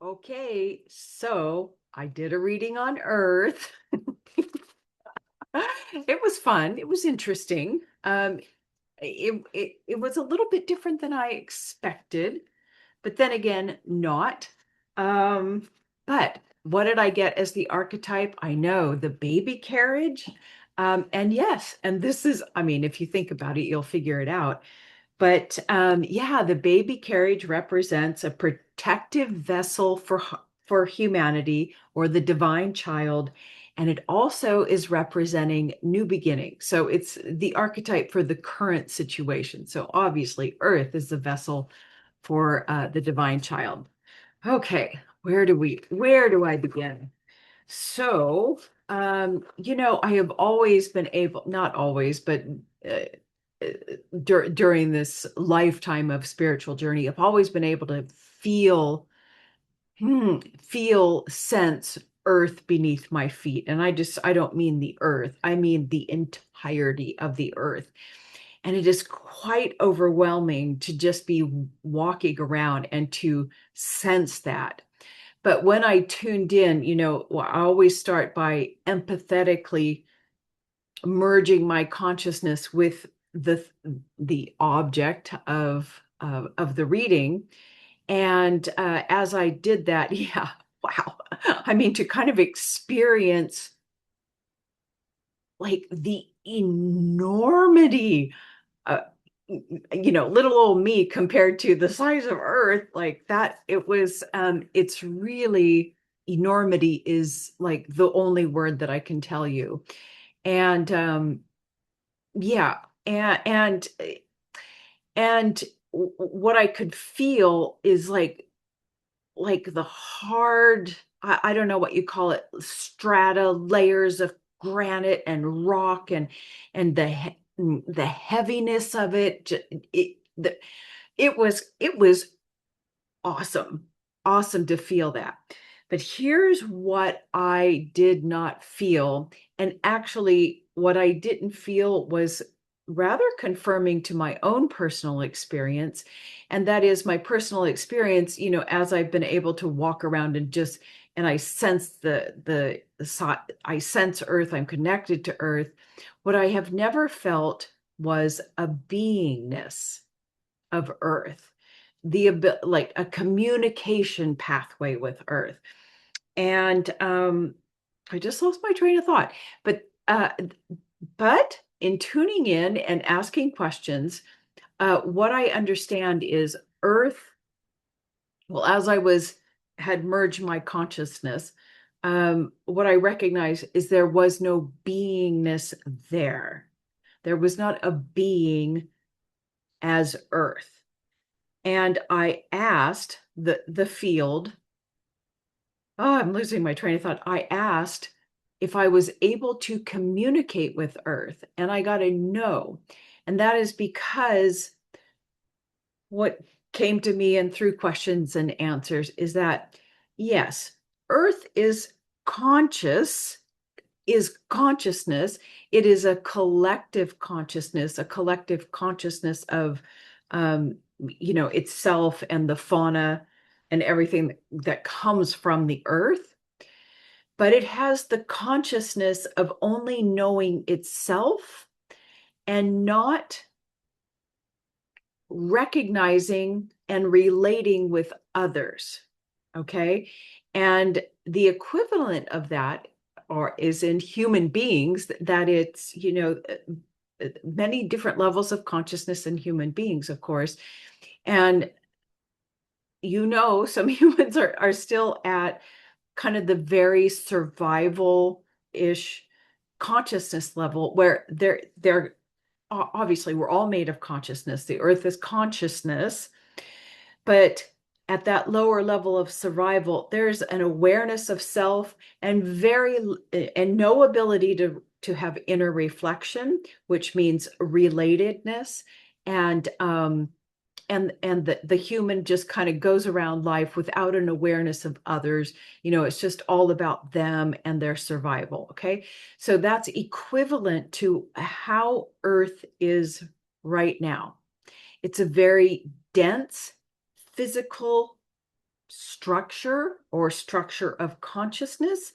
Okay, so I did a reading on Earth. It was fun. It was interesting. It was a little bit different than I expected, but then again, not. Um, but what did I get as the archetype? I know the baby carriage. And yes, and this is, I mean, if you think about it, you'll figure it out. But yeah, the baby carriage represents a protective vessel for humanity or the divine child, and it also is representing new beginnings. So it's the archetype for the current situation. So obviously, Earth is the vessel for the divine child. Okay, where do I begin? So, I have always been able, not always, but uh, during this lifetime of spiritual journey, I've always been able to sense earth beneath my feet. And I don't mean the earth, I mean the entirety of the earth. And it is quite overwhelming to just be walking around and to sense that. But when I tuned in, I always start by empathetically merging my consciousness with the object of the reading. And as I did that, yeah, wow. I mean, to kind of experience like the enormity, uh, little old me compared to the size of Earth, like that, it's really, enormity is like the only word that I can tell you. And yeah, and what I could feel is like the hard, I don't know what you call it, strata, layers of granite and rock and the heaviness of it. It was awesome, awesome to feel that. But here's what I did not feel. And actually, what I didn't feel was rather confirming to my own personal experience. And that is my personal experience, as I've been able to walk around and I sense I sense Earth, I'm connected to Earth. What I have never felt was a beingness of Earth, like a communication pathway with Earth. And I just lost my train of thought. But but in tuning in and asking questions, what I understand is Earth. Well, as I had merged my consciousness, what I recognize is there was no beingness there. There was not a being as Earth. And I asked the field, oh, I'm losing my train of thought. I asked if I was able to communicate with Earth, and I got a no. And that is because what came to me and through questions and answers is that yes, Earth is consciousness. It is a collective consciousness of, itself and the fauna and everything that comes from the earth. But it has the consciousness of only knowing itself and not recognizing and relating with others. Okay. And the equivalent of that or is in human beings, that it's, many different levels of consciousness in human beings, of course. And some humans are still at kind of the very survival-ish consciousness level where they're obviously we're all made of consciousness. The earth is consciousness, but at that lower level of survival, there's an awareness of self and no ability to have inner reflection, which means relatedness. And the human just kind of goes around life without an awareness of others. It's just all about them and their survival. Okay. So that's equivalent to how Earth is right now. It's a very dense, physical, structure or structure of consciousness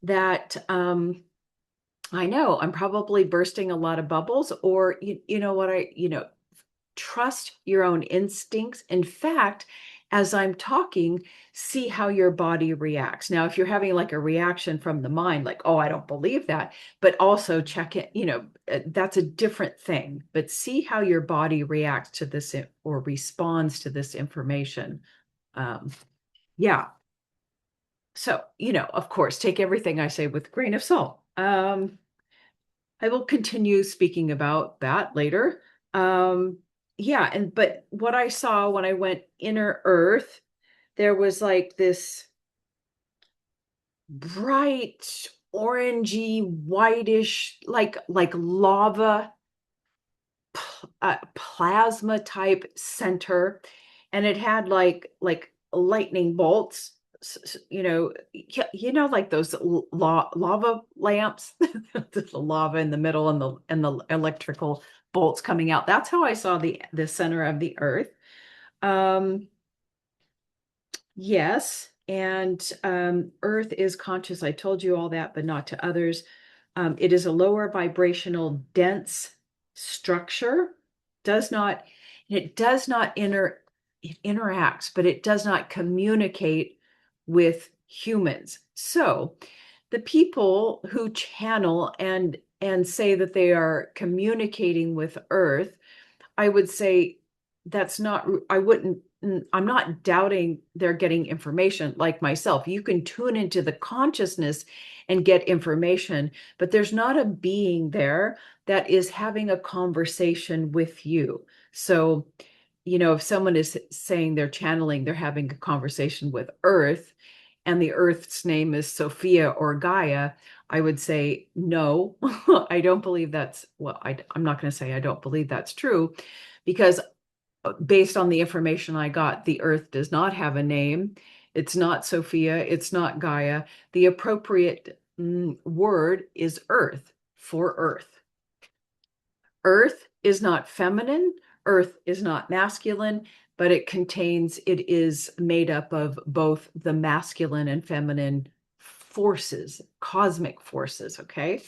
that I know I'm probably bursting a lot of bubbles, or you know what trust your own instincts. In fact, as I'm talking, see how your body reacts. Now, if you're having like a reaction from the mind, like, oh, I don't believe that, but also check it, that's a different thing. But see how your body reacts to this or responds to this information. Um, yeah. So, of course, take everything I say with a grain of salt. I will continue speaking about that later. Um, yeah, but what I saw when I went inner earth, there was like this bright orangey whitish like lava plasma type center, and it had like lightning bolts, like those lava lamps, the lava in the middle and the electrical bolts coming out. That's how I saw the center of the earth. um Yes, and Earth is conscious. I told you all that, but not to others. It is a lower vibrational, dense structure. Does not, it does not it interacts, but it does not communicate with humans. So the people who channel and say that they are communicating with Earth, I would say that's not, I wouldn't, I'm not doubting they're getting information like myself. You can tune into the consciousness and get information, but there's not a being there that is having a conversation with you. So, if someone is saying they're channeling, they're having a conversation with Earth, and the Earth's name is Sophia or Gaia, I would say, no, I don't believe that's, well, I'm not going to say I don't believe that's true, because based on the information I got, the Earth does not have a name. It's not Sophia. It's not Gaia. The appropriate word is Earth, for Earth. Earth is not feminine. Earth is not masculine, but it is made up of both the masculine and feminine forces, cosmic forces. Okay.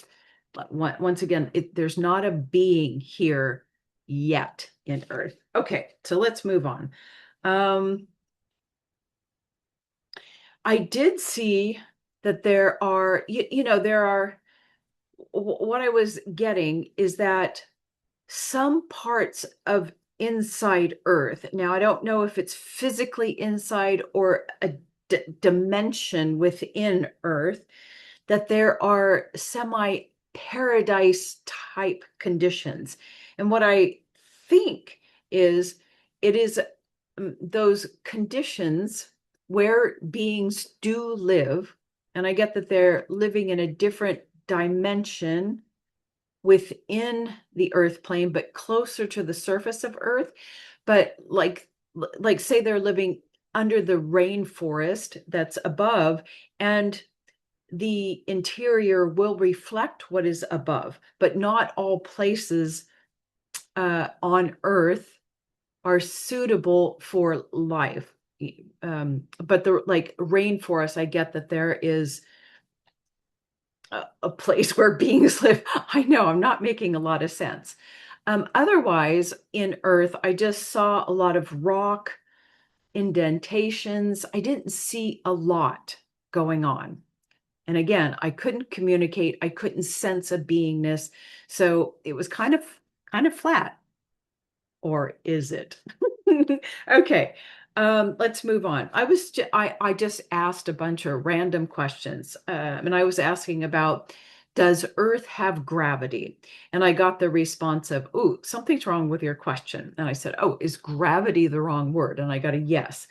But once again, there's not a being here yet in Earth. Okay, so let's move on. I did see that there are, what I was getting is that some parts of inside Earth, now I don't know if it's physically inside or a dimension within Earth, that there are semi paradise type conditions. And what I think is it is those conditions where beings do live. And I get that they're living in a different dimension within the earth plane, but closer to the surface of Earth. But like say they're living under the rainforest that's above, and the interior will reflect what is above, but not all places on Earth are suitable for life. But the like rainforest, I get that there is a place where beings live. I know I'm not making a lot of sense. Otherwise, in Earth, I just saw a lot of rock indentations. I didn't see a lot going on. And again, I couldn't communicate. I couldn't sense a beingness. So it was kind of flat. Or is it? Okay, let's move on. I just asked a bunch of random questions, and I was asking about, does Earth have gravity? And I got the response of, "Ooh, something's wrong with your question." And I said, "Oh, is gravity the wrong word?" And I got a yes.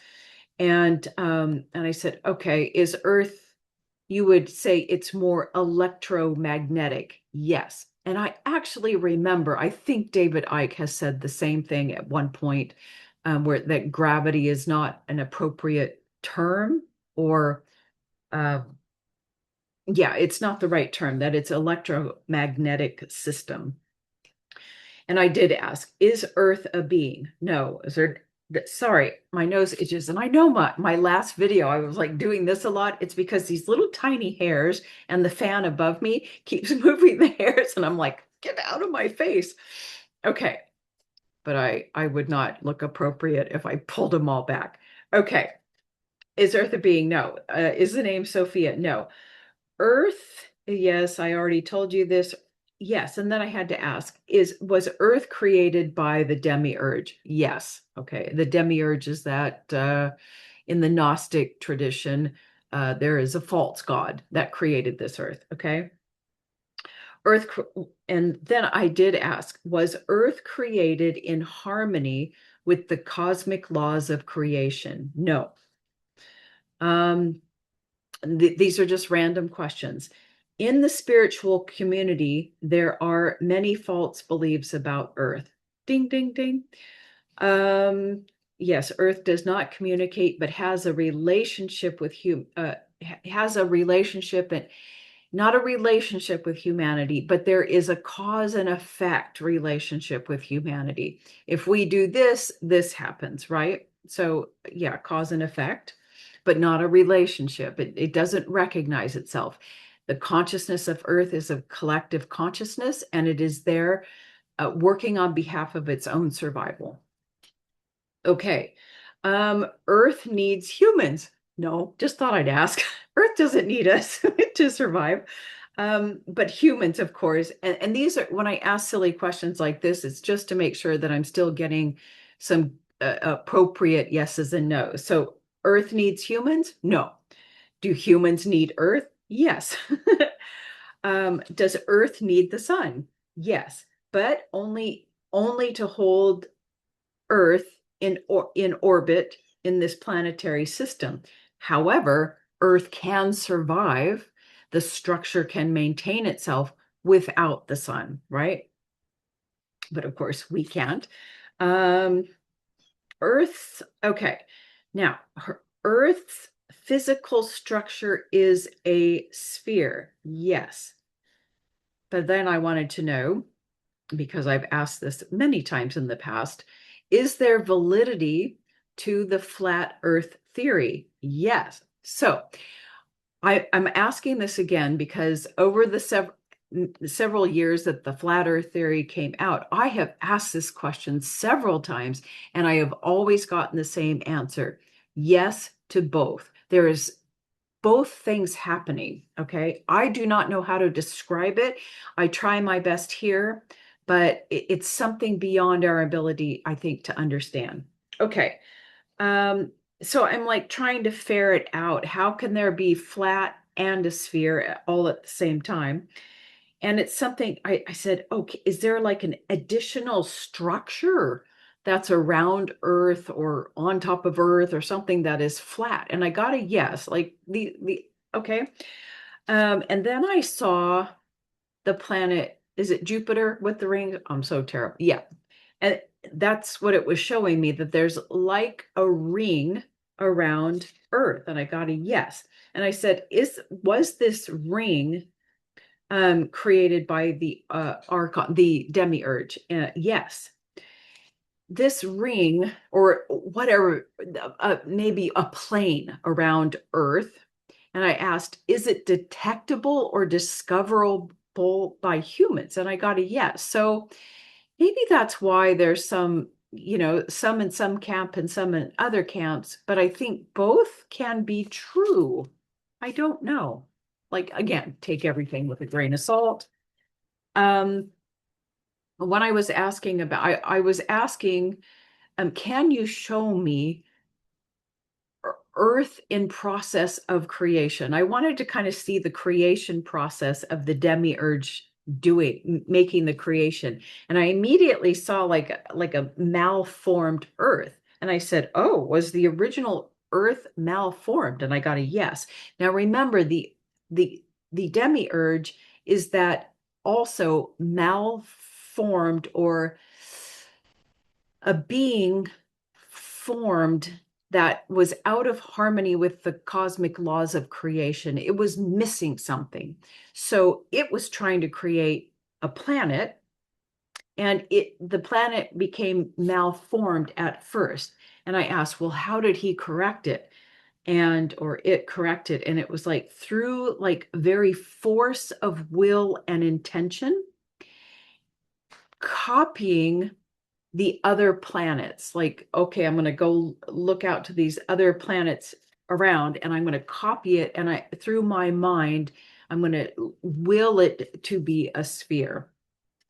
And I said, "Okay, is Earth?" You would say it's more electromagnetic. Yes. And I actually remember, I think David Icke has said the same thing at one point, where that gravity is not an appropriate term, or, uh, yeah, it's not the right term, that it's electromagnetic system. And I did ask, is Earth a being? No. Sorry, my nose itches. And I know my last video, I was like doing this a lot. It's because these little tiny hairs and the fan above me keeps moving the hairs. And I'm like, get out of my face. Okay. But I would not look appropriate if I pulled them all back. Okay. Is Earth a being? No. Is the name Sophia? No. Earth, yes, I already told you this. Yes, and then I had to ask, was Earth created by the demiurge? Yes. Okay. The demiurge is that in the Gnostic tradition, there is a false god that created this Earth. Okay. Earth, and then I did ask, was Earth created in harmony with the cosmic laws of creation? No. Um, these are just random questions. In the spiritual community, there are many false beliefs about Earth. Ding, ding, ding. Um, yes, Earth does not communicate, but has a relationship with has a relationship and not a relationship with humanity, but there is a cause and effect relationship with humanity. If we do this, this happens, right? So yeah, cause and effect, but not a relationship. It doesn't recognize itself. The consciousness of Earth is a collective consciousness, and it is there working on behalf of its own survival. Okay. Earth needs humans. No, just thought I'd ask. Earth doesn't need us to survive. But humans, of course. And these are, when I ask silly questions like this, it's just to make sure that I'm still getting some appropriate yeses and nos. So Earth needs humans? No. Do humans need Earth? Yes. Does Earth need the sun? Yes, but only to hold Earth in orbit in this planetary system. However, Earth can survive. The structure can maintain itself without the sun, right? But of course, we can't. Um, Earth's okay. Now, Earth's physical structure is a sphere. Yes. But then I wanted to know, because I've asked this many times in the past, is there validity to the flat Earth theory? Yes. So I'm asking this again because over the several years that the flat Earth theory came out, I have asked this question several times, and I have always gotten the same answer. Yes to both. There is both things happening. Okay. I do not know how to describe it. I try my best here, but it's something beyond our ability, I think, to understand. Okay. So I'm like trying to ferret out how can there be flat and a sphere all at the same time? And it's something I said, okay, is there like an additional structure that's around Earth or on top of Earth or something that is flat? And I got a yes, like the okay. And then I saw the planet, is it Jupiter with the ring? I'm so terrible. Yeah. And that's what it was showing me, that there's like a ring around Earth. And I got a yes. And I said, was this ring created by the archon, the demiurge? Yes. This ring, or whatever, maybe a plane around Earth. And I asked, is it detectable or discoverable by humans? And I got a yes. So maybe that's why there's some, some in some camp and some in other camps, but I think both can be true. I don't know. Like, again, take everything with a grain of salt. Um, when I was asking about, I was asking, can you show me Earth in process of creation? I wanted to kind of see the creation process of the demiurge making the creation. And I immediately saw like a malformed Earth. And I said, oh, was the original Earth malformed? And I got a yes. Now remember, the demiurge is that also malformed, or a being formed that was out of harmony with the cosmic laws of creation. It was missing something. So it was trying to create a planet And the planet became malformed at first. And I asked, well, how did he correct it? And or it corrected, and it was like through like very force of will and intention, copying the other planets. Like, okay, I'm going to go look out to these other planets around, and I'm going to copy it, and I through my mind I'm going to will it to be a sphere.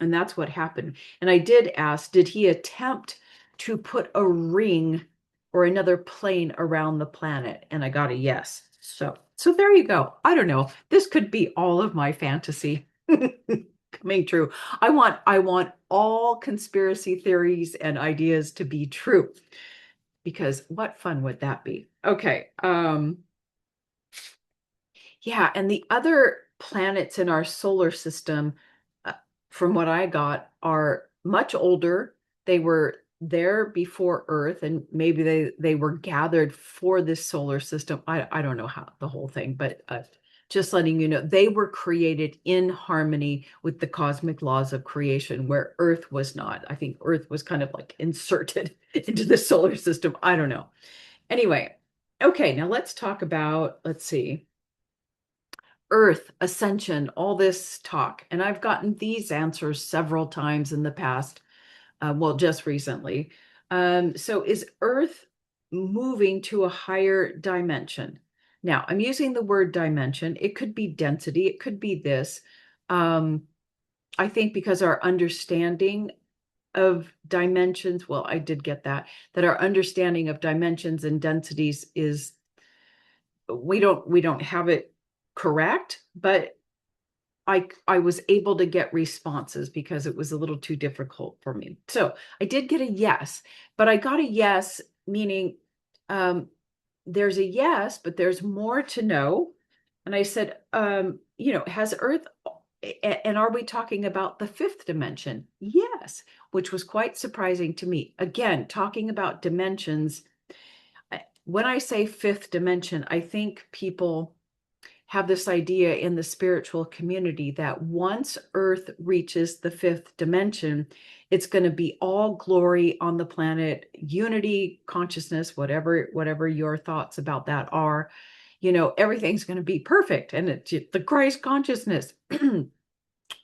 And that's what happened. And I did ask, did he attempt to put a ring or another plane around the planet? And I got a yes. So there you go. I don't know. This could be all of my fantasy coming true. I want all conspiracy theories and ideas to be true, because what fun would that be? Okay. Yeah, and the other planets in our solar system, uh, from what I got, are much older. They were there before Earth, and maybe they were gathered for this solar system. I don't know how the whole thing, but just letting you know, they were created in harmony with the cosmic laws of creation, where Earth was not. I think Earth was kind of like inserted into the solar system. I don't know. Anyway, okay, now let's talk about, let's see. Earth, ascension, all this talk. And I've gotten these answers several times in the past, well, just recently. So is Earth moving to a higher dimension? Now, I'm using the word dimension. It could be density, it could be this. Um, I think because our understanding of dimensions, well, I did get that our understanding of dimensions and densities is we don't have it correct, but I was able to get responses because it was a little too difficult for me. So I did get a yes, but I got a yes, meaning um, there's a yes, but there's more to know. And I said, has Earth, and are we talking about the fifth dimension? Yes, which was quite surprising to me. Again, talking about dimensions, when I say fifth dimension, I think people have this idea in the spiritual community that once Earth reaches the fifth dimension, it's going to be all glory on the planet, unity, consciousness, whatever your thoughts about that are. Everything's going to be perfect, and it's the Christ consciousness.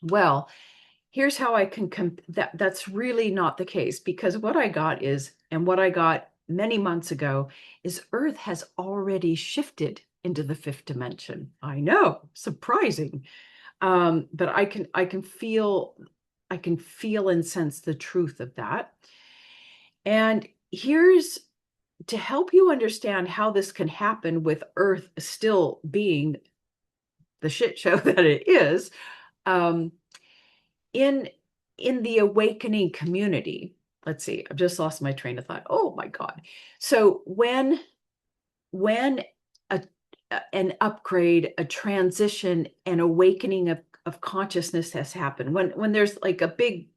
Well, here's how I can that's really not the case, because what I got is, and what I got many months ago, is Earth has already shifted into the fifth dimension. I know, surprising. But I can feel and sense the truth of that. And here's to help you understand how this can happen with Earth still being the shit show that it is. Um, in in the awakening community, let's see, I've just lost my train of thought. Oh my God. So when a an upgrade, a transition, an awakening of consciousness has happened, when there's like a big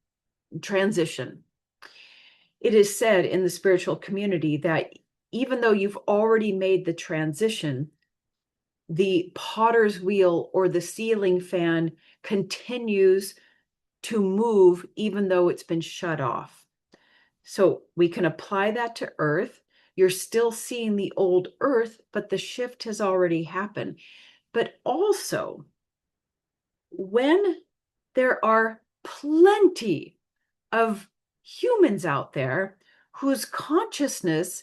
transition, it is said in the spiritual community that even though you've already made the transition, the potter's wheel or the ceiling fan continues to move even though it's been shut off. So we can apply that to Earth. You're still seeing the old Earth, but the shift has already happened. But also, when there are plenty of humans out there whose consciousness,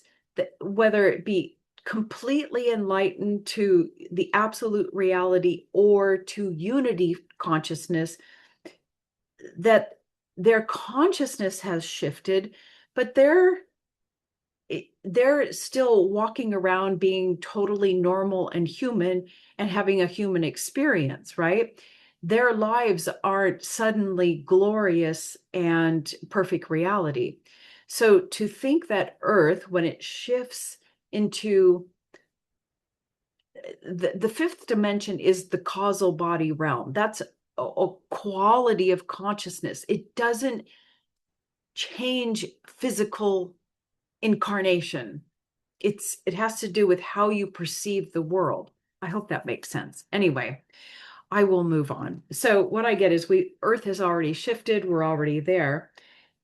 whether it be completely enlightened to the absolute reality or to unity consciousness, that their consciousness has shifted, but they're still walking around being totally normal and human and having a human experience, right? Their lives aren't suddenly glorious and perfect reality. So to think that Earth, when it shifts into the fifth dimension, is the causal body realm. That's a quality of consciousness. It doesn't change physical incarnation. It has to do with how you perceive the world. I hope that makes sense. Anyway, I will move on. So what I get is Earth has already shifted, we're already there.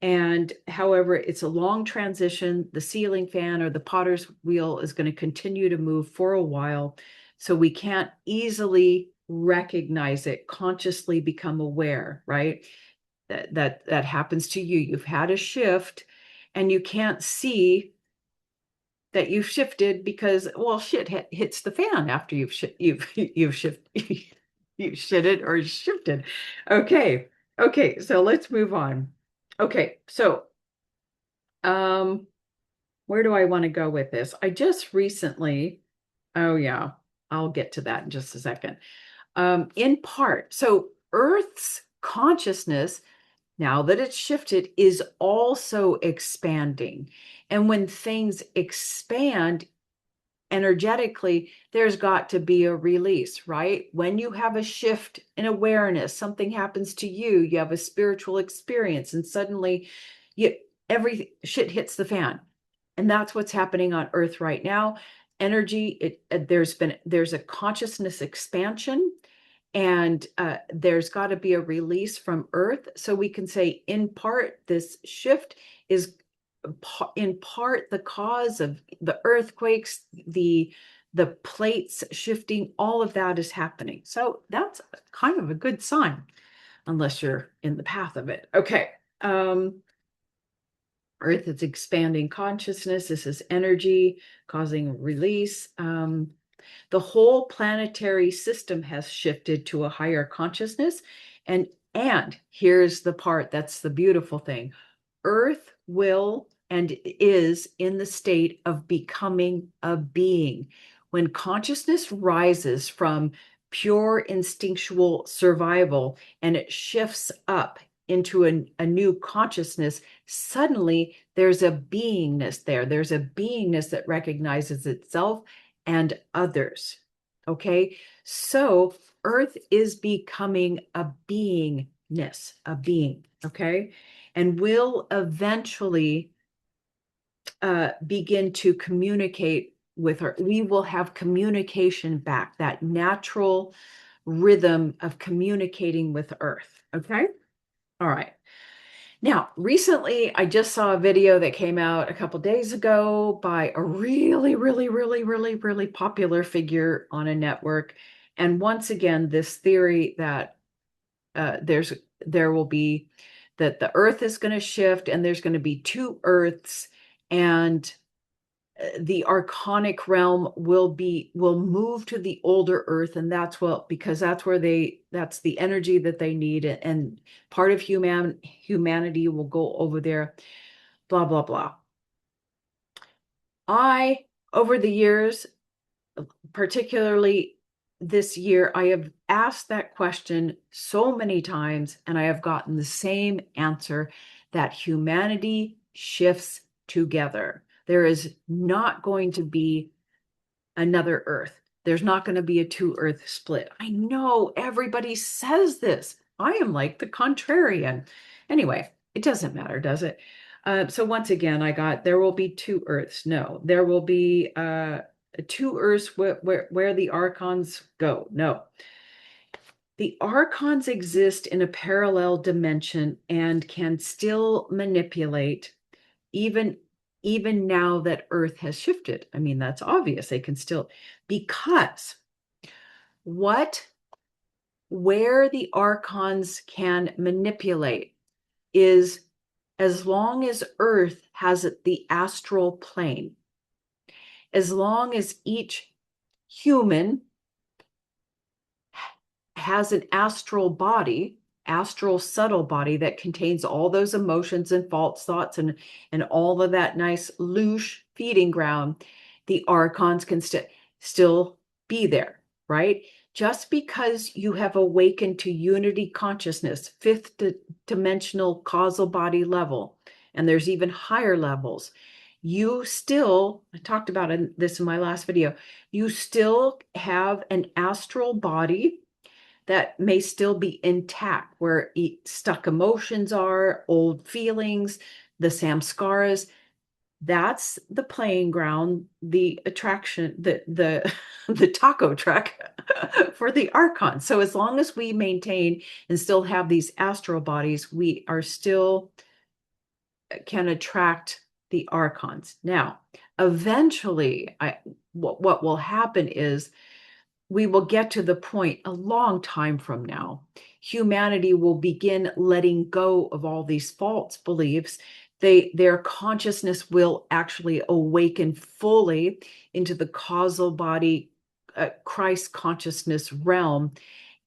And however, it's a long transition. The ceiling fan or the potter's wheel is going to continue to move for a while. So we can't easily recognize it, consciously become aware, right? That happens to you. You've had a shift and you can't see that you've shifted because, well, shit hits the fan after you've shifted. You've shitted or shifted. Okay. Okay, so let's move on. Okay, so um where do I want to go with this? I just recently, oh yeah, I'll get to that in just a second. In part, so Earth's consciousness, now that it's shifted, is also expanding. And when things expand, energetically, there's got to be a release, right? When you have a shift in awareness, something happens to you, you have a spiritual experience, and suddenly you every shit hits the fan. And that's what's happening on Earth right now. Energy, there's a consciousness expansion, and there's got to be a release from Earth. So we can say, in part, this shift is in part the cause of the earthquakes, the plates shifting, all of that is happening. So that's kind of a good sign, unless you're in the path of it. Okay. Earth is expanding consciousness. This is energy causing release. The whole planetary system has shifted to a higher consciousness. And here's the part that's the beautiful thing. Earth will and is in the state of becoming a being. When consciousness rises from pure instinctual survival and it shifts up into a new consciousness, suddenly there's a beingness there. There's a beingness that recognizes itself and others. Okay, so Earth is becoming a beingness, a being. Okay, and will eventually begin to communicate with her. We will have communication back, that natural rhythm of communicating with Earth. Okay, all right. Now, recently, I just saw a video that came out a couple days ago by a really, really, really, really, really popular figure on a network. And once again, this theory that there will be that the Earth is going to shift and there's going to be two Earths, and the archonic realm will move to the older Earth, and because that's the energy that they need, and part of humanity will go over there, blah blah blah. Over the years, particularly this year, I have asked that question so many times, and I have gotten the same answer, that humanity shifts together. There is not going to be another Earth. There's not going to be a two Earth split. I know everybody says this. I am like the contrarian. Anyway, it doesn't matter, does it? So once again, there will be two Earths. No, there will be two Earths where the archons go. No. The archons exist in a parallel dimension and can still manipulate, even now that Earth has shifted. I mean, that's obvious. They can still, because where the archons can manipulate is as long as Earth has the astral plane, as long as each human has an astral subtle body that contains all those emotions and false thoughts and all of that nice louche feeding ground, the archons can still be there, right? Just because you have awakened to unity consciousness, fifth dimensional causal body level, and there's even higher levels, I talked about this in my last video, you still have an astral body that may still be intact, where stuck emotions are, old feelings, the samskaras. That's the playing ground, the attraction, the the taco truck for the archons. So as long as we maintain and still have these astral bodies, we are still can attract the archons. Now, eventually, what will happen is we will get to the point a long time from now. Humanity will begin letting go of all these false beliefs. Their consciousness will actually awaken fully into the causal body, Christ consciousness realm.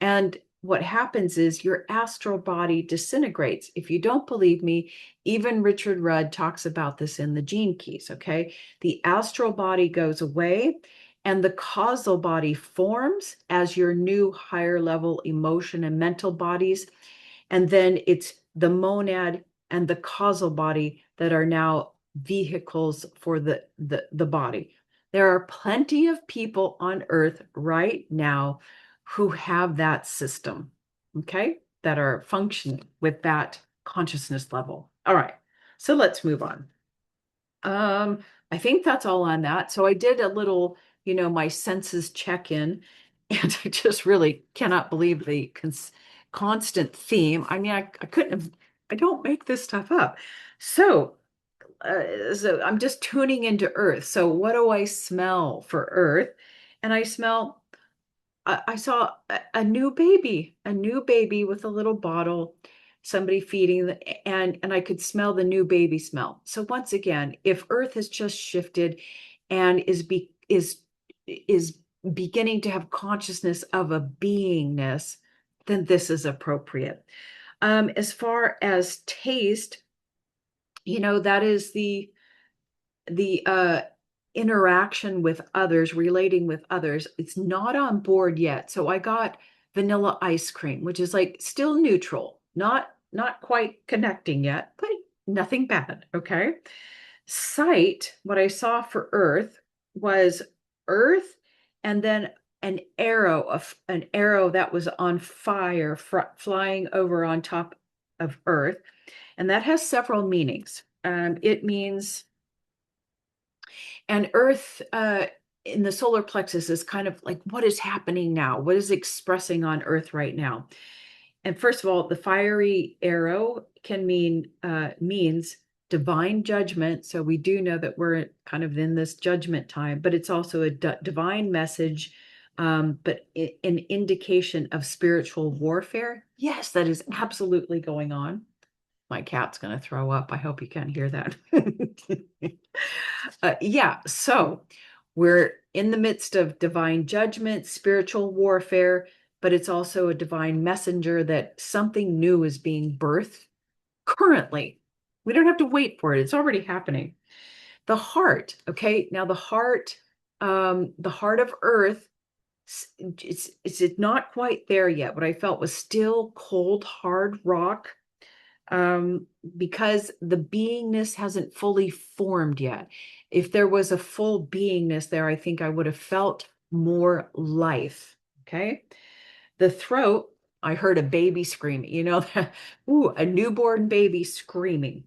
And what happens is your astral body disintegrates. If you don't believe me, even Richard Rudd talks about this in the Gene Keys, okay? The astral body goes away and the causal body forms as your new higher level emotion and mental bodies. And then it's the monad and the causal body that are now vehicles for the body. There are plenty of people on earth right now who have that system, okay, that are functioning with that consciousness level. All right, so let's move on. I think that's all on that. So I did a little, my senses check in, and I just really cannot believe the constant theme. I mean, I couldn't have, I don't make this stuff up. So, so I'm just tuning into Earth. So what do I smell for Earth? And I smell I saw a new baby with a little bottle, somebody feeding and I could smell the new baby smell. So once again, if Earth has just shifted and is beginning to have consciousness of a beingness, then this is appropriate. As far as taste, that is the interaction with others, relating with others. It's not on board yet. So I got vanilla ice cream, which is like still neutral, not quite connecting yet, but nothing bad. Okay. Sight, what I saw for Earth was Earth and then an arrow that was on fire flying over on top of Earth. And that has several meanings. It means and Earth in the solar plexus is kind of like what is happening now? What is expressing on Earth right now? And first of all, the fiery arrow can means divine judgment. So we do know that we're kind of in this judgment time, but it's also a divine message, but an indication of spiritual warfare. Yes, that is absolutely going on. My cat's going to throw up. I hope you can't hear that. Yeah, so we're in the midst of divine judgment, spiritual warfare, but it's also a divine messenger that something new is being birthed currently. We don't have to wait for it. It's already happening. The heart, okay? Now the heart of Earth, it's not quite there yet. What I felt was still cold, hard rock, because the beingness hasn't fully formed yet. If there was a full beingness there, I think I would have felt more life. Okay. The throat, I heard a baby screaming, ooh, a newborn baby screaming.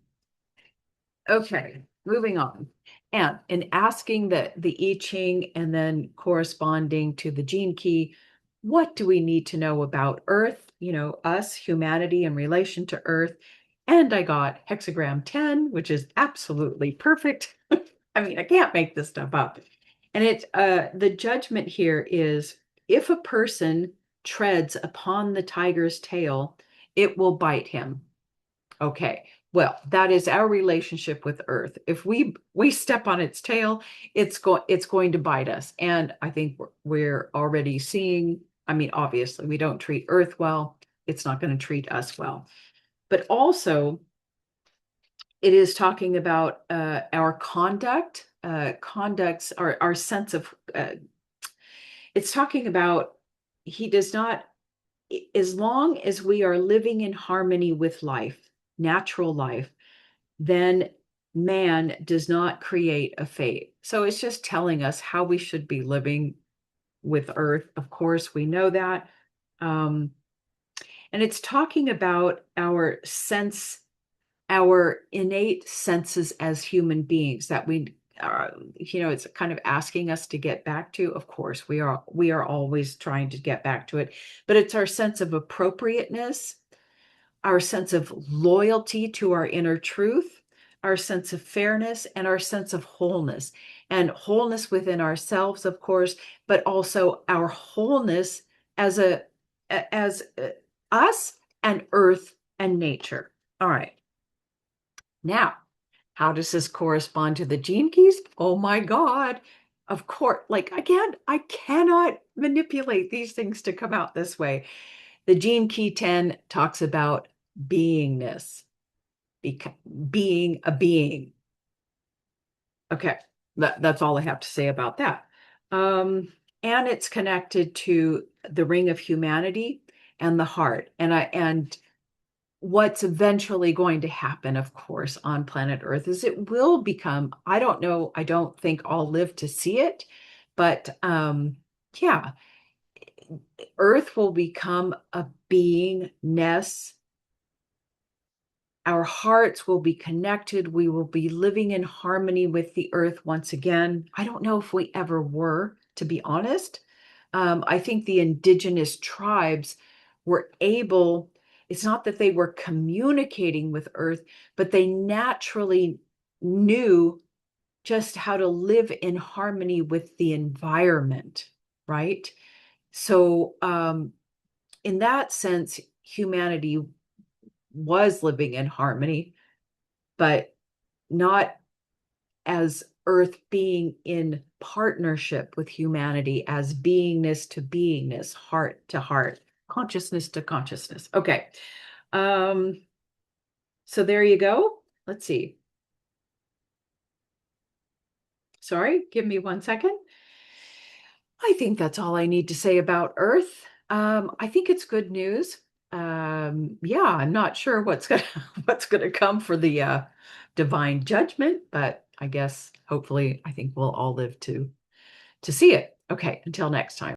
Okay, moving on. And in asking the I Ching and then corresponding to the gene key, what do we need to know about Earth, us, humanity in relation to Earth? And I got hexagram 10, which is absolutely perfect. I mean, I can't make this stuff up. And the judgment here is if a person treads upon the tiger's tail, it will bite him. Okay. Well, that is our relationship with Earth. If we step on its tail, it's going to bite us. And I think we're already seeing, I mean, obviously we don't treat Earth well, it's not going to treat us well. But also it is talking about our conducts, our sense of it's talking about he does not, as long as we are living in harmony with life, natural life, then man does not create a fate. So it's just telling us how we should be living with Earth. Of course, we know that. And it's talking about our sense our innate senses as human beings that it's kind of asking us to get back to. Of course, we are always trying to get back to it, but it's our sense of appropriateness, our sense of loyalty to our inner truth, our sense of fairness, and our sense of wholeness. And wholeness within ourselves, of course, but also our wholeness as us and earth and nature. All right. Now, how does this correspond to the gene keys? Oh my God. Of course, like again, I cannot manipulate these things to come out this way. The gene key 10 talks about beingness, being a being. Okay, that's all I have to say about that. And it's connected to the ring of humanity and the heart. And what's eventually going to happen, of course, on planet Earth is it will become, I don't know, I don't think I'll live to see it, but yeah, Earth will become a beingness. Our hearts will be connected. We will be living in harmony with the earth once again. I don't know if we ever were, to be honest. I think the indigenous tribes were able, it's not that they were communicating with earth, but they naturally knew just how to live in harmony with the environment, right? So, in that sense, humanity was living in harmony, but not as Earth being in partnership with humanity as beingness to beingness, heart to heart, consciousness to consciousness. Okay. Um, so there you go. Let's see. Sorry, give me 1 second. I think that's all I need to say about Earth. I think it's good news. Yeah, I'm not sure what's gonna what's gonna come for the divine judgment, but I guess hopefully I think we'll all live to see it. Okay, until next time.